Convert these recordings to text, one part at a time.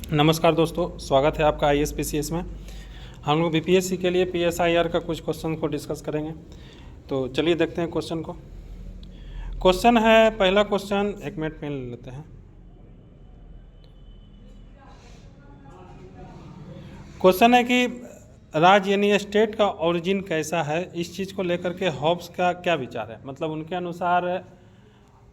नमस्कार दोस्तों, स्वागत है आपका ISPCS में। हम लोग BPSC के लिए PSIR का कुछ क्वेश्चन को डिस्कस करेंगे। तो चलिए देखते हैं क्वेश्चन को। क्वेश्चन है, पहला क्वेश्चन, एक मिनट में ले लेते हैं। क्वेश्चन है कि राज्य यानी स्टेट का ओरिजिन कैसा है, इस चीज़ को लेकर के हॉब्स का क्या विचार है। मतलब उनके अनुसार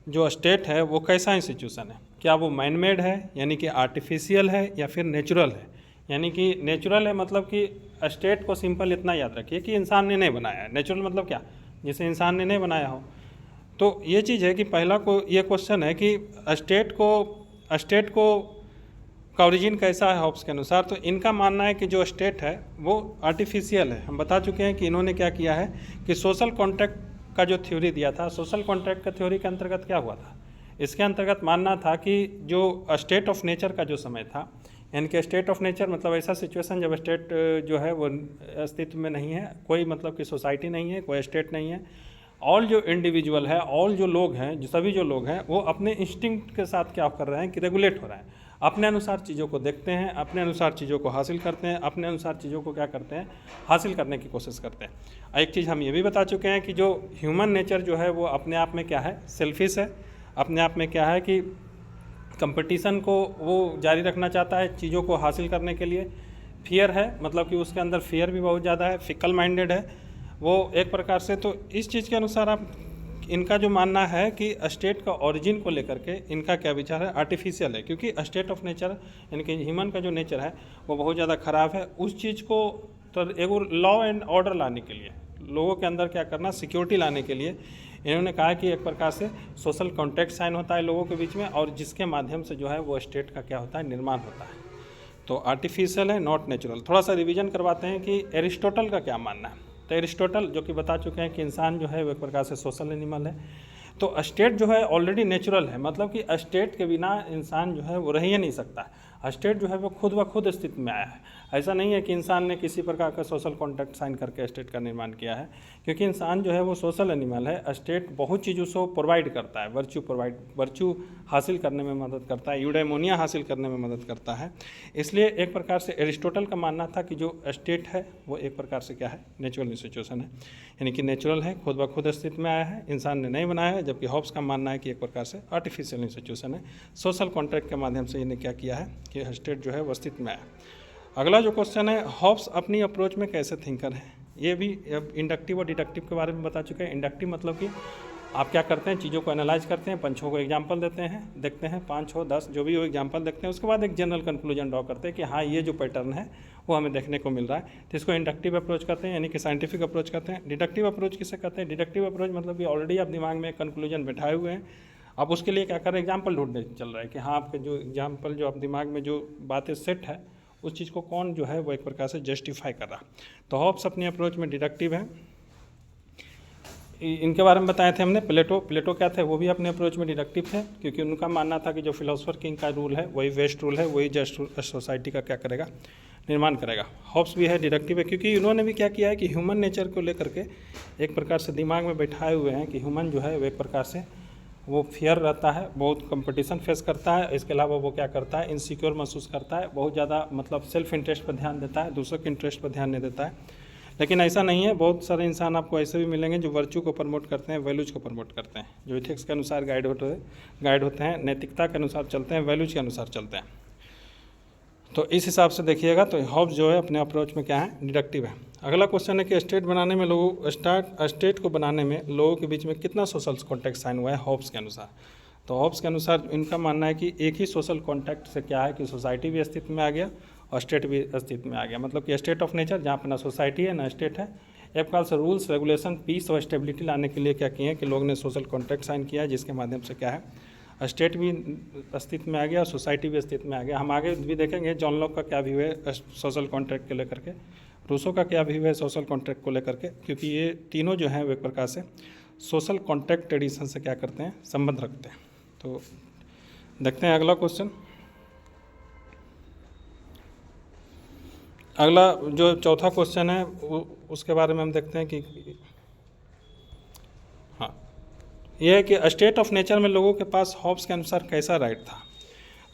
जो स्टेट है वो कैसा इंस्टीट्यूशन है, क्या वो मैन मेड है यानी कि आर्टिफिशियल है या फिर नेचुरल है। यानी कि नेचुरल है मतलब कि स्टेट को सिंपल इतना याद रखिए कि इंसान ने नहीं बनाया है। नेचुरल मतलब क्या, जिसे इंसान ने नहीं बनाया हो। तो ये चीज़ है कि पहला को ये क्वेश्चन है कि स्टेट को का ओरिजिन कैसा है हॉब्स के अनुसार। तो इनका मानना है कि जो स्टेट है वो आर्टिफिशियल है। हम बता चुके हैं कि इन्होंने क्या किया है कि सोशल कॉन्ट्रैक्ट का जो थ्योरी दिया था, सोशल कॉन्ट्रैक्ट का थ्योरी के अंतर्गत क्या हुआ था, इसके अंतर्गत मानना था कि जो स्टेट ऑफ नेचर का जो समय था, यानी कि स्टेट ऑफ नेचर मतलब ऐसा सिचुएशन जब स्टेट जो है वो अस्तित्व में नहीं है, कोई मतलब कि सोसाइटी नहीं है, कोई स्टेट नहीं है। ऑल जो इंडिविजुअल है, ऑल जो लोग हैं, जो सभी जो लोग हैं वो अपने इंस्टिंक्ट के साथ क्या कर रहे हैं कि रेगुलेट हो रहे हैं, अपने अनुसार चीज़ों को देखते हैं, अपने अनुसार चीज़ों को हासिल करते हैं, अपने अनुसार चीज़ों को क्या करते हैं, हासिल करने की कोशिश करते हैं। एक चीज़ हम ये भी बता चुके हैं कि जो ह्यूमन नेचर जो है वो अपने आप में क्या है, सेल्फिश है। अपने आप में क्या है कि कंपटीशन को वो जारी रखना चाहता है चीज़ों को हासिल करने के लिए। फियर है, मतलब कि उसके अंदर फियर भी बहुत ज़्यादा है, फिकल माइंडेड है वो एक प्रकार से। तो इस चीज़ के अनुसार आप इनका जो मानना है कि स्टेट का ओरिजिन को लेकर के इनका क्या विचार है, आर्टिफिशियल है। क्योंकि स्टेट ऑफ नेचर यानी कि ह्यूमन का जो नेचर है वो बहुत ज़्यादा ख़राब है। उस चीज़ को तो एक लॉ एंड ऑर्डर लाने के लिए, लोगों के अंदर क्या करना, सिक्योरिटी लाने के लिए इन्होंने कहा कि एक प्रकार से सोशल कॉन्ट्रैक्ट साइन होता है लोगों के बीच में, और जिसके माध्यम से जो है वो स्टेट का क्या होता है, निर्माण होता है। तो आर्टिफिशियल है, नॉट नेचुरल। थोड़ा सा रिवीजन करवाते हैं कि एरिस्टोटल का क्या मानना है। तो एरिस्टोटल जो कि बता चुके हैं कि इंसान जो है वो एक प्रकार से सोशल एनिमल है। तो स्टेट जो है ऑलरेडी नेचुरल है, मतलब कि स्टेट के बिना इंसान जो है वो रह ही नहीं सकता। स्टेट जो है वो खुद ब खुद अस्तित्व में आया है। ऐसा नहीं है कि इंसान ने किसी प्रकार का सोशल कॉन्ट्रैक्ट साइन करके स्टेट का निर्माण किया है, क्योंकि इंसान जो है वो सोशल एनिमल है। स्टेट बहुत चीज़ों से प्रोवाइड करता है, वर्च्यू हासिल करने में मदद करता है, यूडेमोनिया हासिल करने में मदद करता है। इसलिए एक प्रकार से एरिस्टोटल का मानना था कि जो स्टेट है वो एक प्रकार से क्या है, नेचुरल इंस्टीट्यूशन है, यानी कि नेचुरल है, खुद ब खुद अस्तित्व में आया है, इंसान ने नहीं बनाया है। जबकि हॉब्स का मानना है कि एक प्रकार से आर्टिफिशियल इंस्टीट्यूशन है, सोशल कॉन्ट्रैक्ट के माध्यम से इन्हें क्या किया है कि स्टेट जो है वो अस्तित्व में आया। अगला जो क्वेश्चन है, हॉब्स अपनी अप्रोच में कैसे थिंकर है। ये भी अब इंडक्टिव और डिडक्टिव के बारे में बता चुके हैं। इंडक्टिव मतलब कि आप क्या करते हैं, चीज़ों को एनालाइज करते हैं, पंचों को एग्जाम्पल देते हैं, देखते हैं 5, 6, 10 जो भी वो एग्जाम्पल देखते हैं, उसके बाद एक जनरल कंक्लूजन ड्रॉ करते हैं कि हाँ ये जो पैटर्न है वो हमें देखने को मिल रहा है। तो इसको इंडक्टिव अप्रोच करते हैं, यानी कि साइंटिफिक अप्रोच करते हैं। डिडक्टिव अप्रोच किसे कहते हैं, डिडक्टिव अप्रोच मतलब कि ऑलरेडी आप दिमाग में एक कंक्लूजन बैठाए हुए हैं, आप उसके लिए क्या कर रहे हैं, एग्जाम्पल ढूंढने चल रहा है कि हाँ आपके जो एग्जाम्पल जो आप दिमाग में जो बातें सेट है उस चीज़ को कौन जो है वो एक प्रकार से जस्टिफाई कर रहा। तो हॉब्स अपनी अप्रोच में डिडक्टिव है। इनके बारे में बताए थे हमने। प्लेटो क्या थे, वो भी अपने अप्रोच में डिडक्टिव थे, क्योंकि उनका मानना था कि जो फिलोसोफर किंग का रूल है वही वेस्ट रूल है, वही जस्ट सोसाइटी का क्या करेगा, निर्माण करेगा। हॉब्स भी है डिडक्टिव है, क्योंकि इन्होंने भी क्या किया है कि ह्यूमन नेचर को लेकर के एक प्रकार से दिमाग में बैठाए हुए हैं कि ह्यूमन जो है वो एक प्रकार से वो फियर रहता है, बहुत कंपटीशन फेस करता है। इसके अलावा वो क्या करता है, इनसिक्योर महसूस करता है, बहुत ज़्यादा मतलब सेल्फ इंटरेस्ट पर ध्यान देता है, दूसरों के इंटरेस्ट पर ध्यान नहीं देता है। लेकिन ऐसा नहीं है, बहुत सारे इंसान आपको ऐसे भी मिलेंगे जो वर्च्यू को प्रमोट करते हैं, वैल्यूज को प्रमोट करते हैं, जो इथिक्स के अनुसार गाइड होते हैं, नैतिकता के अनुसार चलते हैं, वैल्यूज के अनुसार चलते हैं। तो इस हिसाब से देखिएगा तो हॉब्स जो है अपने अप्रोच में क्या है, डिडक्टिव है। अगला क्वेश्चन है कि स्टेट बनाने में स्टेट को बनाने में लोगों के बीच में कितना सोशल कॉन्टैक्ट साइन हुआ है हॉब्स के अनुसार। तो हॉब्स के अनुसार इनका मानना है कि एक ही सोशल कॉन्टैक्ट से क्या है कि सोसाइटी भी अस्तित्व में आ गया और स्टेट भी अस्तित्व में आ गया। मतलब कि स्टेट ऑफ नेचर जहाँ पर ना सोसाइटी है ना स्टेट है, एक प्रकार से रूल्स रेगुलेशन पीस और स्टेबिलिटी लाने के लिए क्या किए हैं कि लोग ने सोशल कॉन्ट्रैक्ट साइन किया, जिसके माध्यम से क्या है स्टेट भी अस्तित्व में आ गया और सोसाइटी भी अस्तित्व में आ गया। हम आगे भी देखेंगे जॉन लॉक का क्या व्यू है सोशल कॉन्ट्रैक्ट को लेकर के, रूसो का क्या व्यू है सोशल कॉन्ट्रैक्ट को लेकर के, क्योंकि ये तीनों जो हैं वो एक प्रकार से सोशल कॉन्ट्रैक्ट ट्रेडिशन से क्या करते हैं, संबंध रखते हैं। तो देखते हैं अगला क्वेश्चन। अगला जो चौथा क्वेश्चन है उसके बारे में हम देखते हैं कि हाँ ये है कि स्टेट ऑफ नेचर में लोगों के पास हॉब्स के अनुसार कैसा राइट था।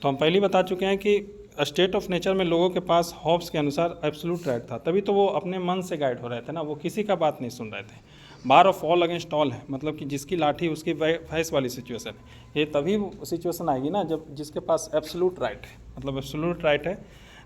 तो हम पहले बता चुके हैं कि स्टेट ऑफ नेचर में लोगों के पास हॉब्स के अनुसार एब्सोल्यूट राइट था, तभी तो वो अपने मन से गाइड हो रहे थे ना, वो किसी का बात नहीं सुन रहे थे। बार ऑफ ऑल अगेंस्ट ऑल है, मतलब कि जिसकी लाठी उसकी भैंस वाली सिचुएशन है। ये तभी सिचुएशन आएगी ना जब जिसके पास एब्सोल्यूट राइट है, मतलब एब्सोल्यूट राइट है,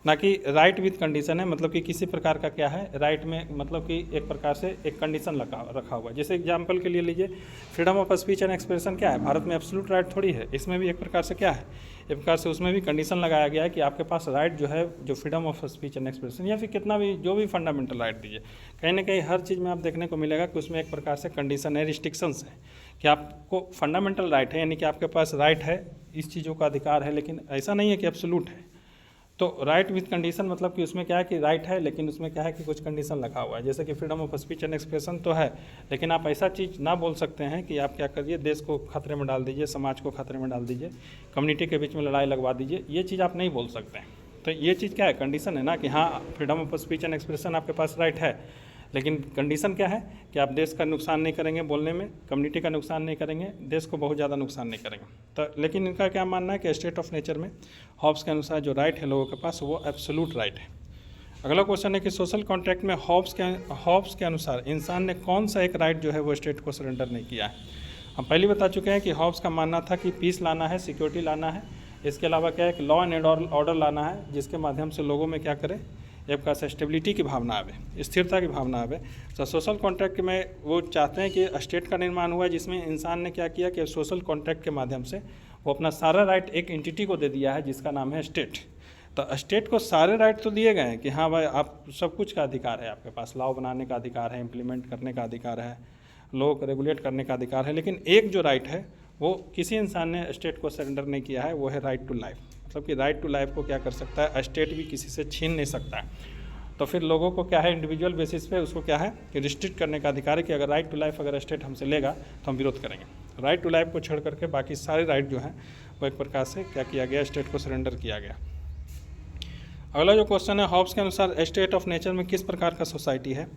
ना कि राइट विद कंडीशन है, मतलब कि किसी प्रकार का क्या है राइट में, मतलब कि एक प्रकार से एक कंडीशन रखा हुआ है। जैसे एग्जांपल के लिए लीजिए, freedom of speech and expression क्या है, भारत में एब्सोल्यूट राइट थोड़ी है, इसमें भी एक प्रकार से क्या है, एक प्रकार से उसमें भी कंडीशन लगाया गया है कि आपके पास राइट जो है, जो freedom of speech and expression या फिर कितना भी जो भी फंडामेंटल राइट दीजिए, कहीं ना कहीं हर चीज़ में आप देखने को मिलेगा कि उसमें एक प्रकार से कंडीशन है, रिस्ट्रिक्शंस है कि आपको फंडामेंटल राइट है, यानी कि आपके पास राइट है, इस चीज़ों का अधिकार है, लेकिन ऐसा नहीं है कि एब्सोल्यूट है। तो राइट विथ कंडीशन मतलब कि उसमें क्या है कि राइट है, लेकिन उसमें क्या है कि कुछ कंडीशन लगा हुआ है। जैसे कि freedom of speech and expression तो है, लेकिन आप ऐसा चीज़ ना बोल सकते हैं कि आप क्या करिए, देश को खतरे में डाल दीजिए, समाज को खतरे में डाल दीजिए, कम्युनिटी के बीच में लड़ाई लगवा दीजिए, ये चीज़ आप नहीं बोल सकते हैं। तो ये चीज़ क्या है, कंडीशन है ना कि हाँ freedom of speech and expression आपके पास राइट है, लेकिन कंडीशन क्या है कि आप देश का नुकसान नहीं करेंगे बोलने में, कम्युनिटी का नुकसान नहीं करेंगे, देश को बहुत ज़्यादा नुकसान नहीं करेंगे। तो लेकिन इनका क्या मानना है कि स्टेट ऑफ नेचर में हॉब्स के अनुसार जो राइट है लोगों के पास वो एब्सोल्यूट राइट है। अगला क्वेश्चन है कि सोशल कॉन्ट्रैक्ट में हॉब्स के अनुसार इंसान ने कौन सा एक राइट जो है वो स्टेट को सरेंडर नहीं किया है। हम पहले बता चुके हैं कि हॉब्स का मानना था कि पीस लाना है, सिक्योरिटी लाना है, इसके अलावा क्या है कि लॉ एंड ऑर्डर लाना है, जिसके माध्यम से लोगों में क्या करें, एक प्रकार से स्टेबिलिटी की भावना आवे, स्थिरता की भावना आवे। तो सोशल कॉन्ट्रैक्ट में वो चाहते हैं कि स्टेट का निर्माण हुआ, जिसमें इंसान ने क्या किया कि सोशल कॉन्ट्रैक्ट के माध्यम से वो अपना सारा राइट एक एंटिटी को दे दिया है जिसका नाम है स्टेट। तो स्टेट को सारे राइट तो दिए गए हैं कि हाँ भाई आप सब कुछ का अधिकार है, आपके पास लॉ बनाने का अधिकार है, इम्प्लीमेंट करने का अधिकार है, लॉ को रेगुलेट करने का अधिकार है, लेकिन एक जो राइट है वो किसी इंसान ने स्टेट को सरेंडर नहीं किया है, वो है राइट टू लाइफ। मतलब कि राइट टू लाइफ को क्या कर सकता है, स्टेट भी किसी से छीन नहीं सकता है। तो फिर लोगों को क्या है, इंडिविजुअल बेसिस पे उसको क्या है कि रिस्ट्रिक्ट करने का अधिकार है कि अगर राइट टू लाइफ अगर स्टेट हमसे लेगा तो हम विरोध करेंगे। राइट टू लाइफ को छोड़ करके बाकी सारे राइट जो हैं वो एक प्रकार से क्या किया गया, स्टेट को सरेंडर किया गया। अगला जो क्वेश्चन है, हॉब्स के अनुसार स्टेट ऑफ नेचर में किस प्रकार का सोसाइटी है,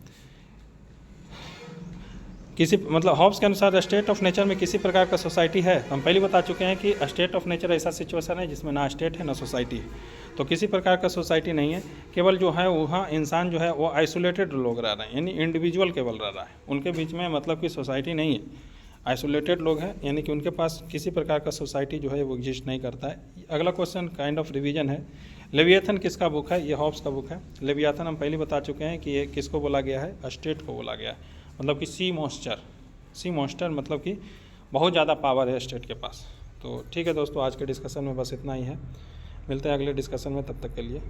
किसी मतलब हॉब्स के अनुसार स्टेट ऑफ नेचर में किसी प्रकार का सोसाइटी है। हम पहले बता चुके हैं कि स्टेट ऑफ नेचर ऐसा सिचुएशन है जिसमें ना स्टेट है ना सोसाइटी है, तो किसी प्रकार का सोसाइटी नहीं है। केवल जो है वहाँ इंसान जो है वो आइसोलेटेड लोग रह रहे हैं, यानी इंडिविजुअल केवल रह रहा है, उनके बीच में मतलब कि सोसाइटी नहीं है, आइसोलेटेड लोग हैं, यानी कि उनके पास किसी प्रकार का सोसाइटी जो है वो एग्जिस्ट नहीं करता है। अगला क्वेश्चन काइंड ऑफ रिवीजन है, लेवियाथन किसका बुक है, ये हॉब्स का बुक है। लेवियाथन हम पहले बता चुके हैं कि ये किसको बोला गया है, स्टेट को बोला गया है, मतलब कि सी मॉन्स्टर मतलब कि बहुत ज़्यादा पावर है स्टेट के पास। तो ठीक है दोस्तों, आज के डिस्कशन में बस इतना ही है, मिलते हैं अगले डिस्कशन में, तब तक के लिए